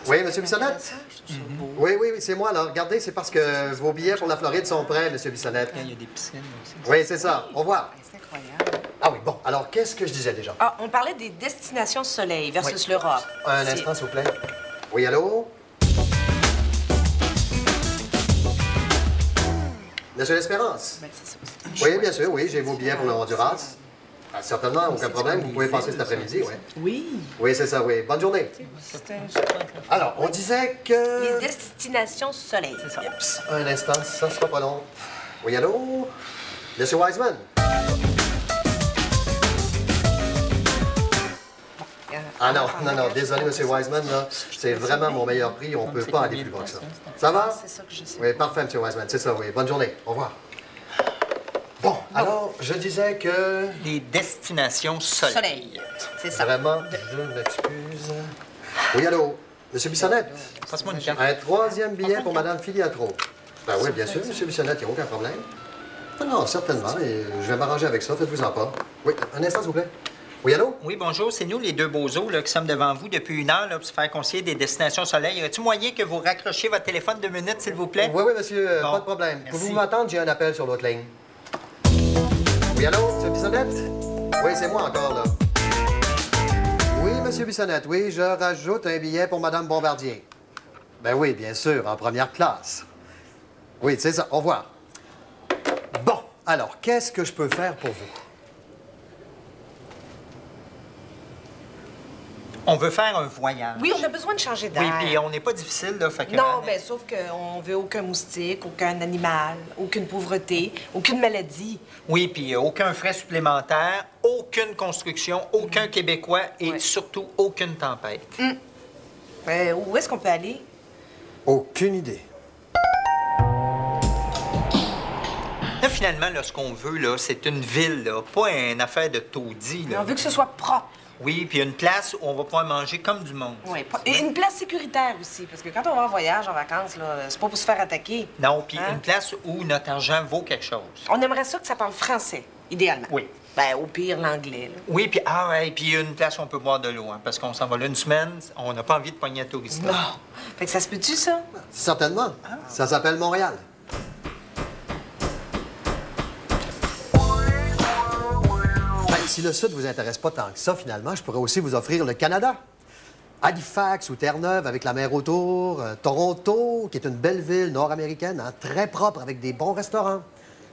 Oui, M. Bissonnette? Oui, oui, oui, c'est moi, là. Regardez, c'est parce que vos billets pour la Floride sont prêts, M. Bissonnette. Il y a des piscines aussi. Oui, c'est ça. Au revoir. C'est incroyable. Ah oui, bon. Alors, qu'est-ce que je disais déjà? Ah, on parlait des destinations soleil versus l'Europe. Un C'est- instant, s'il vous plaît. Oui, allô? Monsieur l'Espérance? Ben, c'est ça. Oui, bien sûr, oui, j'ai vos billets pour le Honduras. Ah, certainement, aucun problème. Vous pouvez passer cet après-midi, oui. Oui. Oui, c'est ça, oui. Bonne journée. Alors, on disait que... Les destinations soleil. Psst, un instant, ça sera pas long. Oui, allô? Monsieur Wiseman? Ah non, non, non, désolé, Monsieur Wiseman, là. C'est vraiment mon meilleur prix. On peut pas aller plus bas que ça. Ça va? C'est ça que je sais. Oui, parfait, Monsieur Wiseman. C'est ça, oui. Bonne journée. Au revoir. Bon, alors, je disais que... Des destinations soleil. Soleil. C'est ça. Vraiment, je m'excuse. Oui, allô? Monsieur Bissonnette? Passe-moi une carte. Un troisième billet pour Madame Filiatro. Ben oui, bien sûr, Monsieur Bissonnette, il n'y a aucun problème. Non, non, certainement, et je vais m'arranger avec ça, faites-vous-en pas. Oui, un instant, s'il vous plaît. Oui, allô? Oui, bonjour, c'est nous, les deux bozos, là, qui sommes devant vous depuis 1 heure là, pour se faire conseiller des destinations soleil. Y a-t-il moyen que vous raccrochiez votre téléphone 2 minutes, s'il vous plaît? Oui, oui, monsieur, Bon, pas de problème. merci. Pouvez-vous m'attendre? J'ai un appel sur l'autre ligne. Oui, allô, Monsieur Bissonnette? Oui, c'est moi encore, là. Oui, Monsieur Bissonnette, oui, je rajoute un billet pour Madame Bombardier. Ben oui, bien sûr, en première classe. Oui, c'est ça, au revoir. Bon, alors, qu'est-ce que je peux faire pour vous? On veut faire un voyage. Oui, on a besoin de changer d'air. Oui, puis on n'est pas difficile, là, fait que... Non, bien, sauf qu'on veut aucun moustique, aucun animal, aucune pauvreté, aucune maladie. Oui, puis aucun frais supplémentaire, aucune construction, aucun Québécois et Ouais. surtout aucune tempête. Où est-ce qu'on peut aller? Aucune idée. Là, finalement, là, ce qu'on veut, là, c'est une ville, là, pas une affaire de taudis, Mais là. on veut que ce soit propre. Oui, puis une place où on va pouvoir manger comme du monde. Oui, et une place sécuritaire aussi, parce que quand on va en voyage, en vacances, là, c'est pas pour se faire attaquer. Non, puis Hein? une place où notre argent vaut quelque chose. On aimerait ça que ça parle français, idéalement. Oui. Ben, au pire, l'anglais, là. Oui, puis puis une place où on peut boire de l'eau, hein, parce qu'on s'en va là une semaine, on n'a pas envie de pogner un touriste. Non. Fait que ça se peut-tu, ça? Certainement. Ça s'appelle Montréal. Ben, si le Sud vous intéresse pas tant que ça, finalement, je pourrais aussi vous offrir le Canada. Halifax ou Terre-Neuve avec la mer autour. Toronto, qui est une belle ville nord-américaine, hein, très propre, avec des bons restaurants.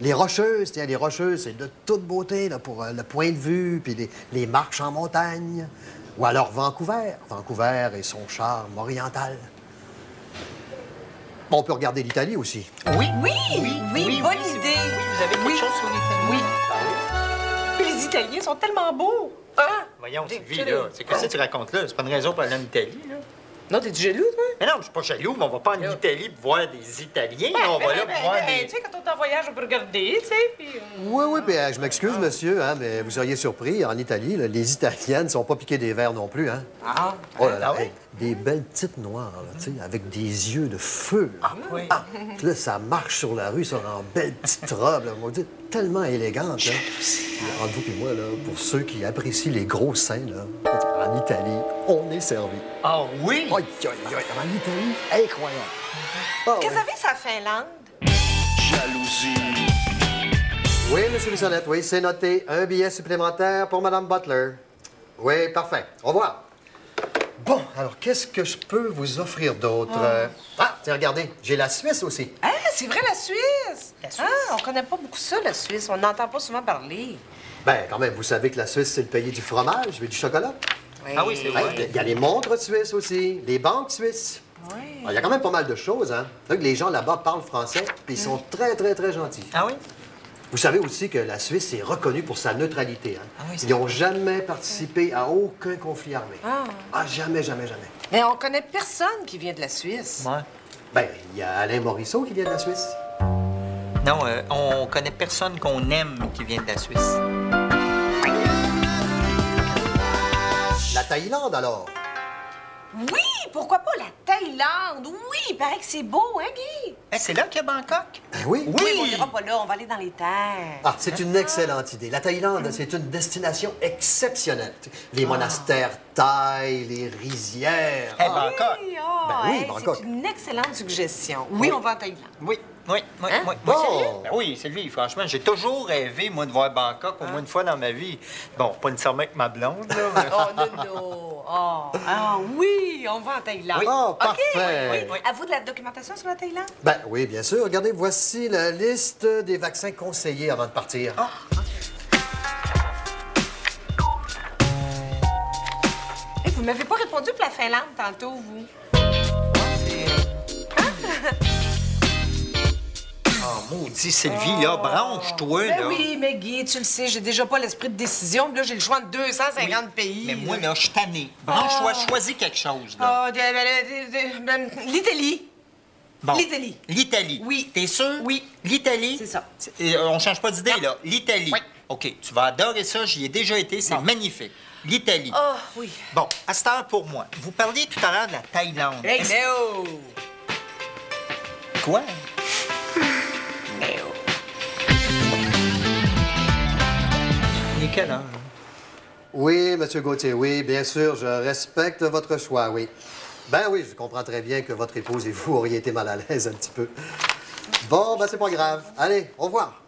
Les Rocheuses, tiens, les Rocheuses, c'est de toute beauté là, pour le point de vue, puis les marches en montagne. Ou alors Vancouver. Vancouver et son charme oriental. On peut regarder l'Italie aussi. Oui, Oui, oui, bonne c'est- idée. Oui, vous avez quelque Oui. chose sur l'Italie? Oui. Puis les Italiens sont tellement beaux. Hein? Voyons, Des- Sylvie, là, c'est qu'est-ce que tu racontes là? C'est pas une raison pour aller en Italie, là. Non, t'es-tu jaloux, toi? Mais non, je suis pas jaloux, mais on va pas en Italie pour voir des Italiens, là, on va là pour voir Tu des... sais, quand on est en voyage, on peut regarder, tu sais, puis... Oui, oui, puis je m'excuse, monsieur, hein, mais vous seriez surpris, en Italie, là, les Italiennes ne sont pas piquées des verres non plus, hein? Ah, Oh là là, Ah oui? hey, des belles petites noires, là, tu sais, avec des yeux de feu. Là. oui. Ah, puis là, ça marche sur la rue, ça, en belle petite robe, là, on dit, tellement élégante, là. Puis, entre vous et moi, là, pour ceux qui apprécient les gros seins, là, en Italie, on est servi. Ah oui? Aïe, aïe, aïe, en Italie, incroyable. Ah, Qu'est-ce que oui. ça fait, ça, Finlande? Oui, M. Bissonnette, oui, c'est noté. Un billet supplémentaire pour Mme Butler. Oui, parfait. Au revoir. Bon, alors, qu'est-ce que je peux vous offrir d'autre? Ah, tiens, regardez, j'ai la Suisse aussi. Ah, c'est vrai, la Suisse! La Suisse. Ah, on connaît pas beaucoup ça, la Suisse. On n'entend pas souvent parler. Ben, quand même, vous savez que la Suisse, c'est le pays du fromage et du chocolat. Ah oui, c'est vrai. Hey, il y a les montres suisses aussi, les banques suisses. Oui. Ah, il y a quand même pas mal de choses, hein? Donc, les gens là-bas parlent français, puis ils sont très, très, très gentils. Ah oui? Vous savez aussi que la Suisse est reconnue pour sa neutralité. Hein? Ah oui, c'est Ils n'ont jamais participé à aucun conflit armé. Ah. Jamais, jamais, jamais. Mais on connaît personne qui vient de la Suisse. Ouais. Ben, il y a Alain Morisseau qui vient de la Suisse. Non, on connaît personne qu'on aime qui vient de la Suisse. La Thaïlande, alors. Oui, pourquoi pas la Thaïlande? Oui, il paraît que c'est beau, hein, Guy? C'est là qu'il y a Bangkok? Ben oui. Oui, mais on ira pas là, on va aller dans les terres. Ah, c'est une excellente idée. La Thaïlande, c'est une destination exceptionnelle. Les monastères thaïs, les rizières. Bangkok. Oui, Ben oui, hey, Bangkok. c'est une excellente suggestion. Oui, on va en Thaïlande. Oui, oui, oui, Hein? oui. Bon. Sérieux? Ben oui, Sylvie, franchement, j'ai toujours rêvé, moi, de voir Bangkok au moins une fois dans ma vie. Bon, pas nécessairement avec ma blonde, là, mais... Oh, non, non. Oh. Ah oui, on va en Thaïlande. Oui. Oh, OK. parfait. Oui, oui. À vous de la documentation sur la Thaïlande? Ben oui, bien sûr. Regardez, voici la liste des vaccins conseillés avant de partir. Hey, vous m'avez pas répondu pour la Finlande tantôt, vous. Oh, maudit, Sylvie, là, branche-toi, Ben là. oui, mais Guy, tu le sais, j'ai déjà pas l'esprit de décision. Puis là, j'ai le choix de 250 pays. Mais moi, là, je suis tanné. Branche-toi, choisis quelque chose, là. L'Italie. Bon. L'Italie. L'Italie. Oui. T'es sûr? Oui. L'Italie? C'est ça. On change pas d'idée, là. L'Italie. Oui. OK, tu vas adorer ça. J'y ai déjà été. C'est magnifique. L'Italie. Oh, oui. Bon, à cette heure, pour moi, vous parliez tout à l'heure de la Thaïlande. Hey, Est-ce- Léo! Quoi? Léo. Il est quelle heure? Oui, Monsieur Gauthier, oui, bien sûr, je respecte votre choix, oui. Ben oui, je comprends très bien que votre épouse et vous auriez été mal à l'aise un petit peu. Bon, ben c'est pas grave. Allez, au revoir.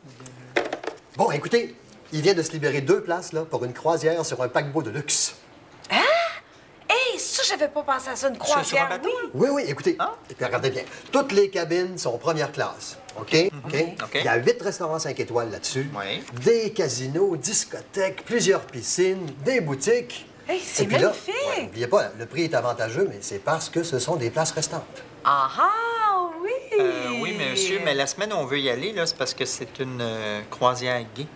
Bon, écoutez, il vient de se libérer 2 places, là, pour une croisière sur un paquebot de luxe. Hey, ça, j'avais pas pensé à ça, une Sur un croisière. bateau? Oui, oui, écoutez. Ah. Et puis regardez bien. Toutes les cabines sont première classe. OK? OK? OK. Il y a 8 restaurants 5 étoiles là-dessus. Oui. Des casinos, discothèques, plusieurs piscines, des boutiques. Hey, c'est Et puis là, magnifique. ouais, n'oubliez pas, le prix est avantageux, mais c'est parce que ce sont des places restantes. Ah ah, oui! Oui, monsieur, mais la semaine où on veut y aller, là, c'est parce que c'est une croisière gay.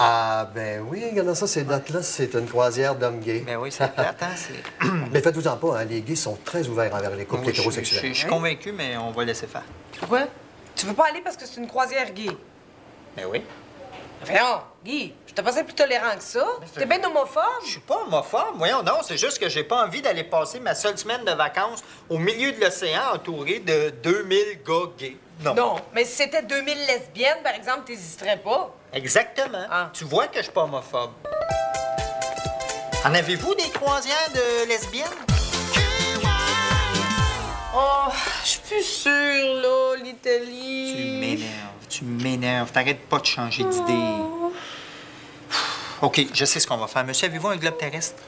Ah, ben oui, regardez ça, ces dates-là, c'est une croisière d'hommes gays. Ben oui, c'est plate, hein? c'est- Mais faites-vous-en pas, hein, les gays sont très ouverts envers les couples Oui, hétérosexuels. Je suis convaincu, mais on va laisser faire. Pourquoi? Tu veux pas aller parce que c'est une croisière gay? Ben oui. Voyons, Guy, je te pensais plus tolérant que ça. T'es bien homophobe. Je suis pas homophobe, voyons, non, c'est juste que j'ai pas envie d'aller passer ma seule semaine de vacances au milieu de l'océan entouré de 2000 gars gays. Non. Non, mais si c'était 2000 lesbiennes, par exemple, t'hésiterais pas. Exactement. Ah. Tu vois que je suis pas homophobe. En avez-vous des croisières de lesbiennes? Oh, je suis plus sûre, là, l'Italie. Tu m'énerves. T'arrêtes pas de changer d'idée. OK, je sais ce qu'on va faire. Monsieur, avez-vous un globe terrestre?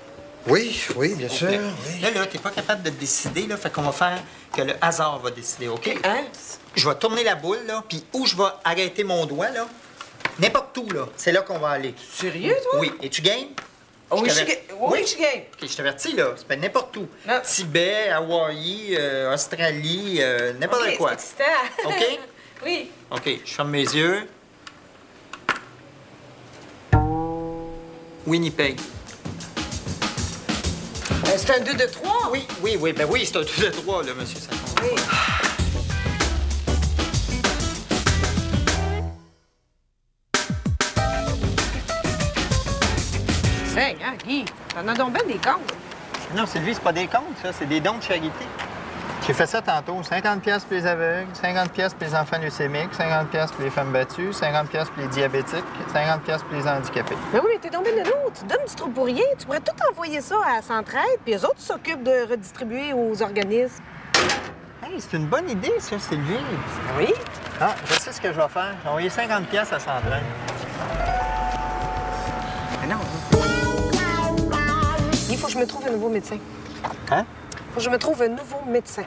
Oui, oui, bien sûr. Oui. Là, t'es pas capable de décider, là. Fait qu'on va faire que le hasard va décider, OK? Hein? Je vais tourner la boule, là, puis où je vais arrêter mon doigt, là, n'importe où, là, c'est là qu'on va aller. Sérieux, toi? Oui. Et tu gagnes? Oh, oui, je suis t'avertis. ga- oui, je suis game. OK, je t'avertis, là, c'est pas n'importe où. Non. Tibet, Hawaï, Australie, n'importe OK, quoi. c'est excitant. OK? Oui. OK, je ferme mes yeux. Winnipeg. C'est un 2 de 3. Oui, oui, oui, ben oui, c'est un 2 de 3, là, monsieur, ça compte. Oui. Seigneur, Guy, t'en as donc bien des comptes. Non, Sylvie, c'est pas des comptes, ça, c'est des dons de charité. J'ai fait ça tantôt. 50 pièces pour les aveugles, 50 pièces pour les enfants leucémiques, 50 pièces pour les femmes battues, 50 pièces pour les diabétiques, 50 pièces pour les handicapés. Mais oui, mais t'es donc bien de nous. Tu donnes du trou pour rien. Tu pourrais tout envoyer ça à Centraide, puis eux autres s'occupent de redistribuer aux organismes. Hey, c'est une bonne idée, ça, Sylvie. Oui? Ah, je sais ce que je vais faire. Je vais envoyer 50 pièces à Sandrine. Mais non. Il faut que je me trouve un nouveau médecin. Hein? Faut que je me trouve un nouveau médecin.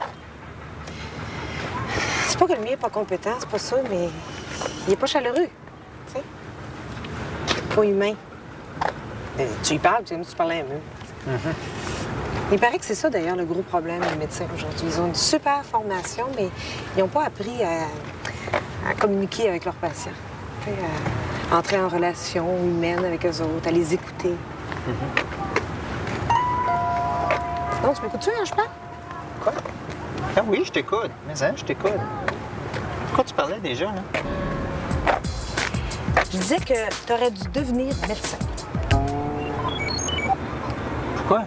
C'est pas que le mien est pas compétent, c'est pas ça, mais il est pas chaleureux, tu sais. Pas humain. Tu y parles, tu parlais un peu. Il paraît que c'est ça, d'ailleurs, le gros problème des médecins aujourd'hui. Ils ont une super formation, mais ils n'ont pas appris à communiquer avec leurs patients. Tu sais, à entrer en relation humaine avec eux autres, à les écouter. Non, tu m'écoutes-tu, hein, je parle? Quoi? Ah oui, je t'écoute. Mais hein, je t'écoute. Pourquoi tu parlais déjà, là? Je disais que tu aurais dû devenir médecin. Pourquoi?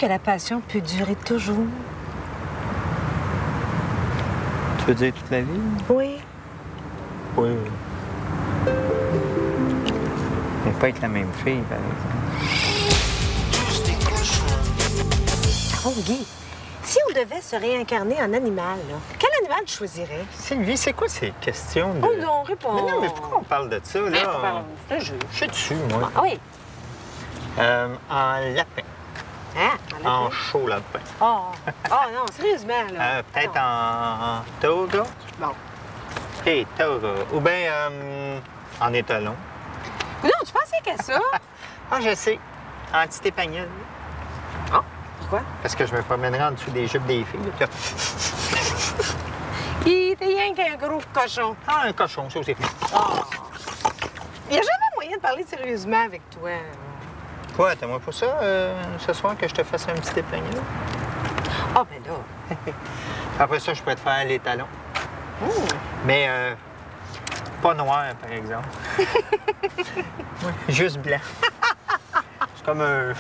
que la passion peut durer toujours? Tu veux dire toute la vie? Oui. Oui. Mais pas avec la même fille, par exemple. Oh, Guy, si on devait se réincarner en animal, là, quel animal tu choisirais? Sylvie, c'est quoi ces questions de... Oh non, réponds. Mais non, mais pourquoi on parle de ça, là? C'est un jeu. Je suis dessus, moi. Ah oui. En lapin. Hein? En chaud lapin. Oh. Oh non, sérieusement, là. Peut-être Non. en toga. Bon. Hey, toga. Ou bien en étalon. Non, tu pensais qu'à ça? Ah, je sais. En petite épagnole. Ah, pourquoi? Parce que je me promènerai en dessous des jupes des filles. Là. Il était rien qu'un gros cochon. Ah, un cochon, ça aussi. Oh. Il n'y a jamais moyen de parler sérieusement avec toi. Quoi, t'aimerais pas ça, ce soir, que je te fasse un petit épagnole? Ah, ben là. Après ça, je pourrais te faire les talons. Mais pas noir, par exemple. Ouais, juste blanc. C'est comme un...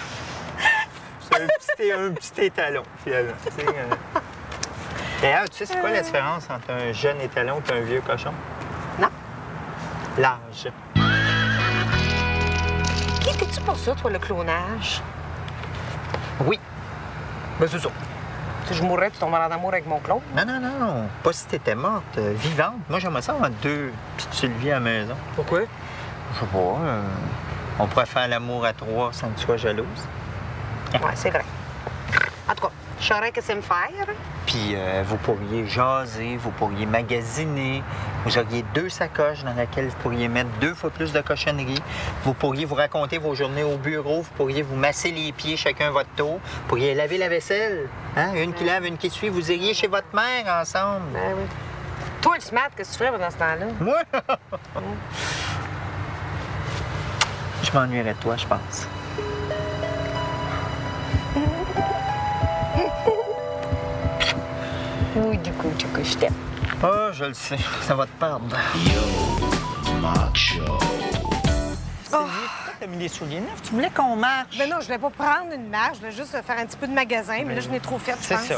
C'est un petit étalon, finalement. Tu sais, D'ailleurs, tu sais, c'est quoi la différence entre un jeune étalon et un vieux cochon? Non. L'âge. T'es-tu pour ça, toi, le clonage? Oui. Ben, c'est ça. Si je mourrais, tu tomberais en amour avec mon clone? Non, non, non. Pas si t'étais morte, vivante. Moi, j'aimerais ça avoir 2 petites Sylvie à la maison. Pourquoi? Je sais pas. On pourrait faire l'amour à 3 sans que tu sois jalouse. Ouais, c'est vrai. En tout cas, je saurais que c'est me faire. Puis vous pourriez jaser, vous pourriez magasiner. Vous auriez 2 sacoches dans lesquelles vous pourriez mettre 2 fois plus de cochonneries. Vous pourriez vous raconter vos journées au bureau. Vous pourriez vous masser les pieds chacun votre tour. Vous pourriez laver la vaisselle. Hein? Une qui lave, une qui suit. Vous iriez chez votre mère ensemble. Ben oui. Toi, le smart, qu'est-ce que tu ferais pendant ce temps-là? Moi? Je m'ennuierais de toi, je pense. Oui, du coup, je t'aime. Ah, je le sais. Ça va te perdre. Macho. Pourquoi t'as mis des souliers neufs? Tu voulais qu'on marche? Ben non, je voulais pas prendre une marche, je voulais juste faire un petit peu de magasin, mais là, je n'ai trop fait, je C'est pense. ça.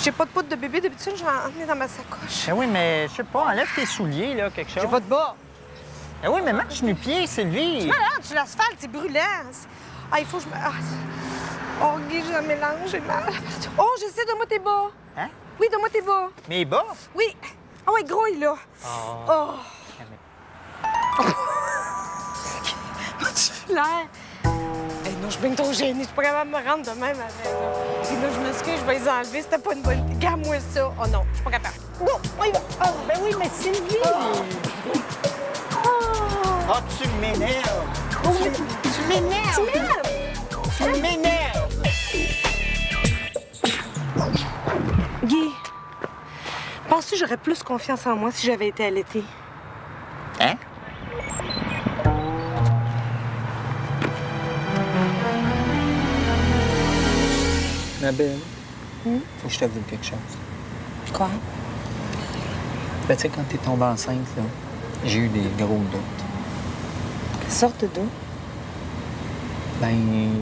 J'ai pas de poudre de bébé, d'habitude, je vais en emmener dans ma sacoche. Ben oui, mais je sais pas, enlève tes souliers, là, quelque chose. J'ai pas de bas. Ben oui, mais marche nu-pied, Sylvie. Malade, sur l'asphalte, c'est brûlant. Ah, il faut que je me... Ah. Oh, Guy, je me mélange, j'ai mal. Oh, je sais, donne-moi tes bas. Hein? Oui, donne-moi tes bas. Mes bas? Oui. Ah ouais, gros, il est là. Oh. Tu l'air. Hey, non, je suis bien trop gênée. Je suis pas capable de me rendre de même à la maison. Puis là, je m'excuse, je vais les enlever. C'était pas une bonne idée. Garde-moi ça. Oh non, je suis pas capable. Non, on y va. Oh. Ben oui, mais Sylvie! Oh. Ah, tu m'énerves! Tu m'énerves! Tu m'aimes? Tu m'énerves! Guy, penses-tu que j'aurais plus confiance en moi si j'avais été allaitée? Hein? Ma belle, faut que je t'avoue quelque chose. Quoi? Ben, tu sais, quand t'es tombée enceinte, là, j'ai eu des gros doutes. Quelle sorte d'eau? Ben,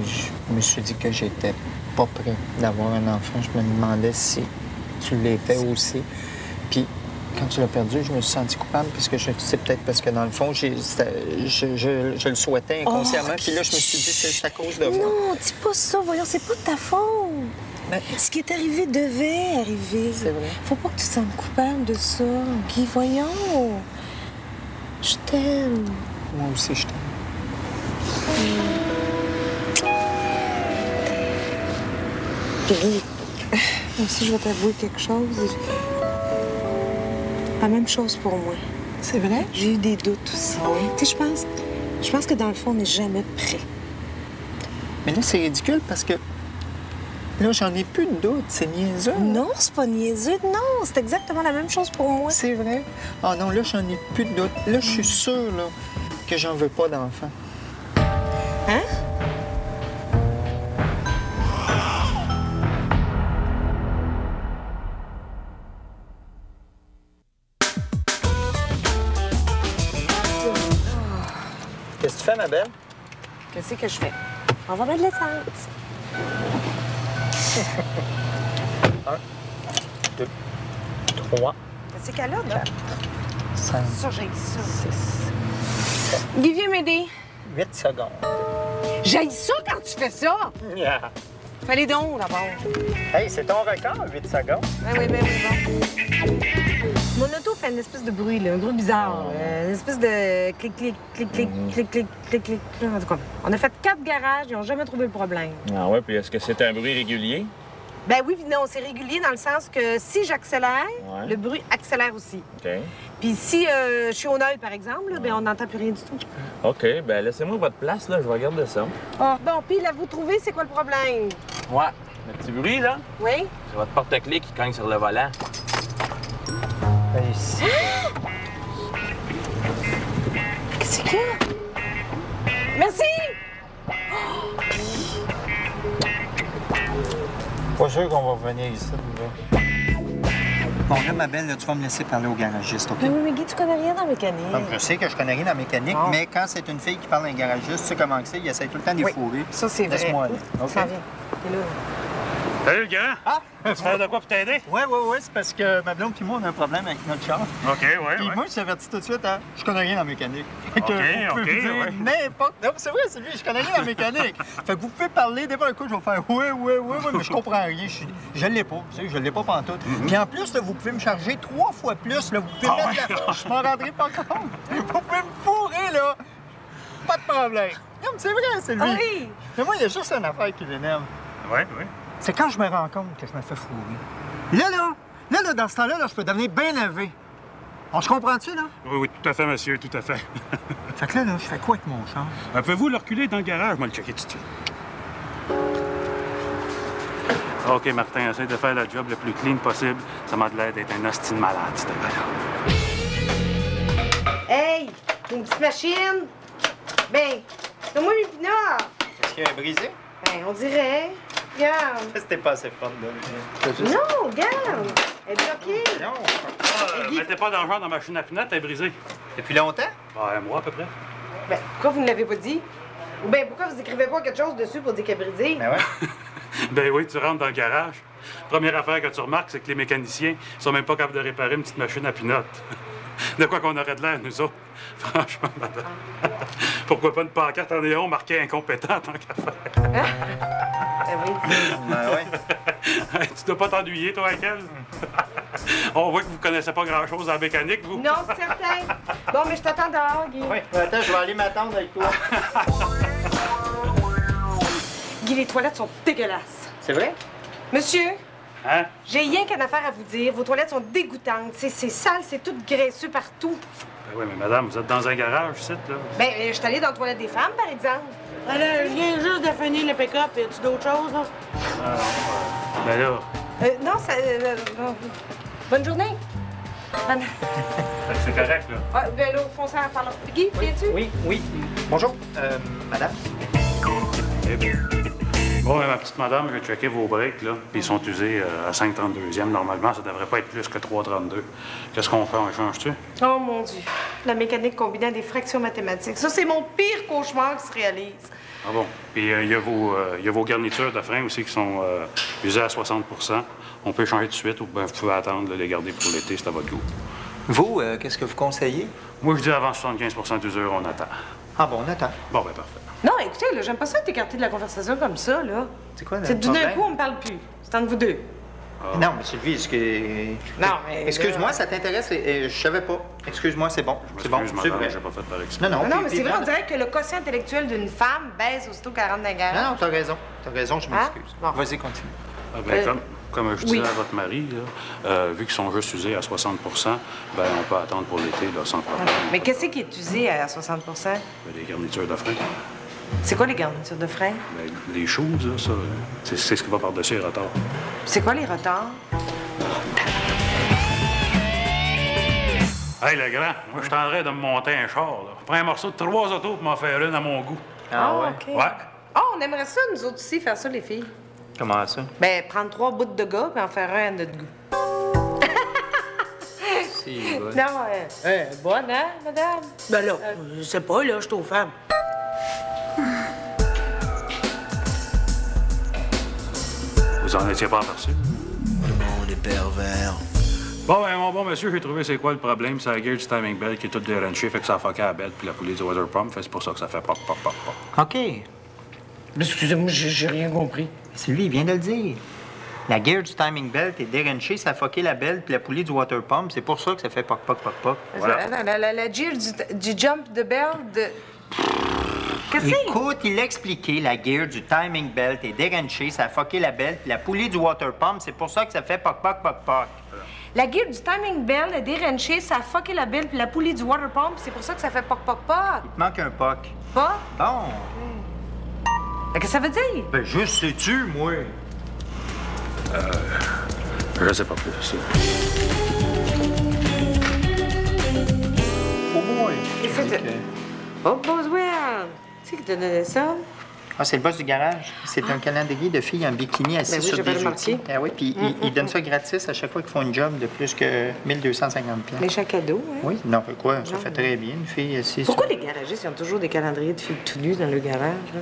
je me suis dit que j'étais pas prêt d'avoir un enfant. Je me demandais si tu l'étais aussi. Puis, quand tu l'as perdu, je me suis sentie coupable parce que c'est peut-être parce que, dans le fond, je le souhaitais inconsciemment. Puis là, je me suis dit, c'est à cause de moi. Non, dis pas ça. Voyons, c'est pas de ta faute. Mais... Ce qui est arrivé devait arriver. C'est vrai. Faut pas que tu te sentes coupable de ça. Guy, voyons. Je t'aime. Moi aussi, je t'aime. Guy, moi aussi, je vais t'avouer quelque chose. La même chose pour moi. C'est vrai? J'ai eu des doutes aussi. Ah oui? Tu sais, je pense que dans le fond, on n'est jamais prêt. Mais là, c'est ridicule parce que là, j'en ai plus de doute. C'est niaiseux. Non, c'est pas niaiseux. Non, c'est exactement la même chose pour moi. C'est vrai? Ah non, là, j'en ai plus de doute. Là, je suis sûre, là, que j'en veux pas d'enfant. Hein? Qu'est-ce que tu fais, ma belle? Qu'est-ce que je fais? On va mettre de l'essence. 1, 2, 3, C'est qu'elle a, là? 5, Ça, j'ai ça. 6, Guy, viens m'aider. 8 secondes. J'ai ça quand tu fais ça. Yeah. Fallait donc, d'abord. Hey, c'est ton record, 8 secondes. Oui, bon. Mon auto fait une espèce de bruit, là, un bruit bizarre. Une espèce de clic, clic, clic, clic, clic, clic, clic, clic. En tout cas, on a fait 4 garages, ils n'ont jamais trouvé le problème. Ah ouais, puis est-ce que c'est un bruit régulier? Ben oui, puis non, c'est régulier dans le sens que si j'accélère, Ouais. le bruit accélère aussi. OK. Puis si je suis au œil, par exemple, là, ben on n'entend plus rien du tout. OK, ben laissez-moi votre place, là, je vais regarder ça. Ah, bon, puis là, vous trouvez, c'est quoi le problème? Ouais. Le petit bruit, là, Oui? c'est votre porte-clés qui cogne sur le volant. Ici. Qu'est-ce qu'il y a? Merci! Pas sûr qu'on va revenir ici. Là. Bon, là, ma belle, là, tu vas me laisser parler au garagiste, OK? Mais oui, mais Guy, tu connais rien dans la mécanique. Donc, je sais que je connais rien dans la mécanique, Non. mais quand c'est une fille qui parle à un garagiste, tu sais comment que c'est, il essaie tout le temps de les Oui, fourrer. ça, c'est vrai. Laisse-moi aller. OK? Ça vient. Et là... Salut, le grand! Ah! Tu fais de quoi pour t'aider? Oui, c'est parce que ma blonde et moi, on a un problème avec notre char. OK, ouais, Puis ouais. moi, je t'avertis tout de suite, hein, je connais rien dans la mécanique. Fait que OK, vous pouvez OK, me dire ouais. n'importe... Non, mais c'est vrai, c'est lui, je connais rien dans la mécanique. Fait que vous pouvez parler, des fois, un coup, je vais faire oui, mais je comprends rien. Je l'ai pas, tu sais, je l'ai pas pantoute. Puis en plus, là, vous pouvez me charger 3 fois plus, là, vous pouvez Ah mettre ouais? la... Je m'en rendrai pas compte. Vous pouvez me fourrer, là. Pas de problème. Non, mais c'est vrai, c'est lui. Ah oui! Mais moi, il y a juste une affaire qui l'énerve. Ouais, ouais. C'est quand je me rends compte que je me fais fourrer. Là, dans ce temps-là, je peux devenir bien élevé. On se comprend-tu, là? Oui, tout à fait, monsieur, tout à fait. Fait que là, je fais quoi avec mon char? Pouvez-vous le reculer dans le garage? Moi, le checker tout de suite. OK, Martin, essaie de faire le job le plus clean possible. Ça m'a de l'air d'être un hostile malade, cette affaire-là. Hey! Une petite machine? Ben, donne-moi mes pinards! Est-ce qu'il a brisé? Ben, on dirait. Regarde. C'était pas assez fort, là. Non, regarde! Elle est bloquée. Non. Mettez pas d'argent dans ma machine à pinottes, elle est brisée. Depuis longtemps? Un mois à peu près. Ben, pourquoi vous ne l'avez pas dit? Ou bien, pourquoi vous écrivez pas quelque chose dessus pour dire qu'elle est brisée? Ben ouais. Ben oui, tu rentres dans le garage. Première affaire que tu remarques, c'est que les mécaniciens sont même pas capables de réparer une petite machine à pinottes. De quoi qu'on aurait de l'air, nous autres? Franchement, madame. Pourquoi pas une pancarte en néon marquée incompétent tant qu'à faire? Ben oui. Ben ouais. Hey, tu dois pas t'ennuyer, toi, avec elle? On voit que vous connaissez pas grand-chose en mécanique, vous. Non, c'est certain. Bon, mais je t'attends dehors, Guy. Oui, attends, je vais aller m'attendre avec toi. Guy, les toilettes sont dégueulasses. C'est vrai? Monsieur, Hein? j'ai rien qu'une affaire à vous dire. Vos toilettes sont dégoûtantes. C'est sale, c'est tout graisseux partout. Ben oui, mais madame, vous êtes dans un garage, ici, là. Ben, je suis allée dans la toilette des femmes, par exemple. Alors, je viens juste de finir le pick-up. Y a-tu d'autres choses, là? Ben là, Non, ça... bon. Bonne journée. Bonne... fait que c'est correct, là. Ah, ben là, foncez en parlant. Guy, viens-tu? Oui. Bonjour, madame. Eh bien. Bon, ma petite madame, je vais checker vos breaks, là. Puis ils sont usés à 5,32e. Normalement, ça devrait pas être plus que 3,32. Qu'est-ce qu'on fait? On change-tu? Oh, mon Dieu. La mécanique combinée à des fractions mathématiques. Ça, c'est mon pire cauchemar qui se réalise. Ah bon? Puis il y a vos garnitures de frein aussi qui sont usées à 60 On peut changer tout de suite ou bien vous pouvez attendre, là, les garder pour l'été, c'est à votre goût. Vous, qu'est-ce que vous conseillez? Moi, je dis avant 75 d'usure, on attend. Ah bon, on attend. Bon, ben parfait. Non, écoutez, là, j'aime pas ça t'écarter de la conversation comme ça, là. C'est quoi, C'est tout d'un coup, on me parle plus. C'est entre vous deux. Non, mais Sylvie, est-ce que... Non, mais... Excuse-moi, là- ça t'intéresse? Je savais pas. Excuse-moi, c'est bon. Je C'est bon, m'excuse, c'est madame, vrai. j'ai pas fait par exprès. Non, Non, puis- mais puis c'est vrai, on madame- dirait que le quotient intellectuel d'une femme baisse aussitôt qu'elle rentre dans la garage. Non, t'as raison. T'as raison, je m'excuse. Bon. Vas-y, continue. Ah, ben, comme je disais oui. à votre mari, là, vu qu'ils sont juste usés à 60 ben on peut attendre pour l'été, là, sans problème. Mais qu'est-ce qui est usé à 60 Ben, les garnitures de frein. C'est quoi les garnitures de frein? Ben, les choses, là, ça, c'est ce qui va par-dessus les retards. C'est quoi les retards? Hey, le grand, moi, je suis en train de me monter un char, là. Je prends un morceau de 3 autos pour m'en faire une à mon goût. OK. Ouais. Oh, on aimerait ça, nous autres aussi, faire ça, les filles. Comment ça? Ben, prendre 3 bouts de gars puis en faire un à notre goût. Si, ouais. Non, bonne, hein, madame? Ben là, je sais pas, là, je suis aux femmes. Vous Vous en étiez pas aperçu? Le monde est pervers. Bon, ben, mon bon monsieur, j'ai trouvé c'est quoi le problème. C'est la gueule du timing belt qui est toute déranchée, fait que ça a fucké la belle puis la poulie du water pump, fait c'est pour ça que ça fait pop, pop, pop, pop. OK. Mais excusez-moi, j'ai rien compris. Sylvie, il vient de le dire. La gear du timing belt est déranchée, ça a fucké la belle puis la poulie du water pump. C'est pour ça que ça fait poc, poc, poc, poc. Voilà. La gear du jump de bell de... Qu'est-ce que c'est? Écoute, il l'a expliqué, la gear du timing belt est déranchée, ça a fucké la belle puis la poulie du water pump. C'est pour ça que ça fait poc, poc, poc, poc. La gear du timing bell est déranchée, ça a fucké la belle puis la poulie du water pump, c'est pour ça que ça fait poc, poc, poc. Il te manque un poc. Pas? Bon. Qu'est-ce que ça veut dire? Ben, juste sais-tu, moi. Je sais pas plus. Oh boy. Qu'est-ce que c'est? Oh, Boswell! Tu sais qui t'a donné ça? Ah, c'est le boss du garage. C'est un calendrier de filles en bikini assis Ben oui, sur j'avais des remarqué. outils. Ah oui, puis ils donnent ça gratis à chaque fois qu'ils font une job de plus que 1250 $. Les chèques cadeaux, hein? Oui, non, quoi, ça fait très bien, une fille assise Pourquoi sur... les garagistes ils ont toujours des calendriers de filles tout nues dans le garage? Là?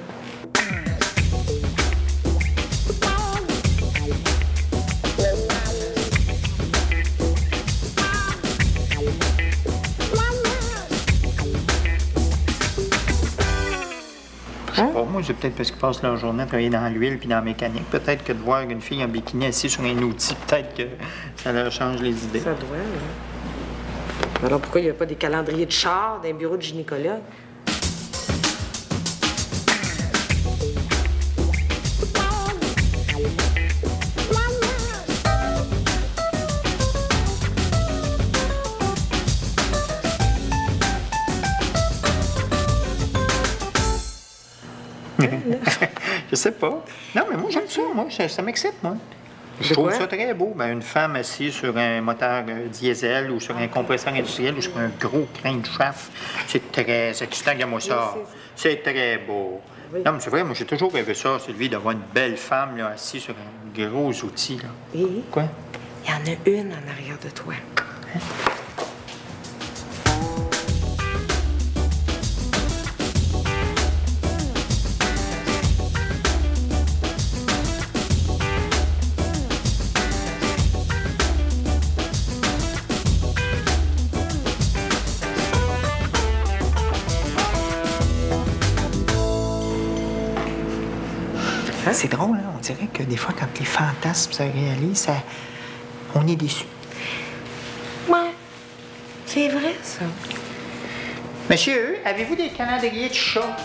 Bon, moi, c'est peut-être parce qu'ils passent leur journée à travailler dans l'huile puis dans la mécanique. Peut-être que de voir une fille en bikini assise sur un outil, peut-être que ça leur change les idées. Ça doit, hein? Alors pourquoi il n'y a pas des calendriers de char dans les bureaux de gynécologue? Je sais pas. Non, mais moi, j'aime ça, moi. Ça m'excite, moi. Je De trouve quoi? ça très beau. Ben, une femme assise sur un moteur diesel ou sur un compresseur industriel ou sur un gros crin de chauffe, c'est très excitant. Regarde-moi ça. C'est très beau. Oui. Non, mais c'est vrai, moi, j'ai toujours rêvé ça, Sylvie, d'avoir une belle femme là, assise sur un gros outil. Là. Et Quoi? il y en a une en arrière de toi. C'est drôle, hein? On dirait que des fois, quand les fantasmes se réalisent, on est déçus. Ouais, c'est vrai, ça. Monsieur, avez-vous des calendriers de chat?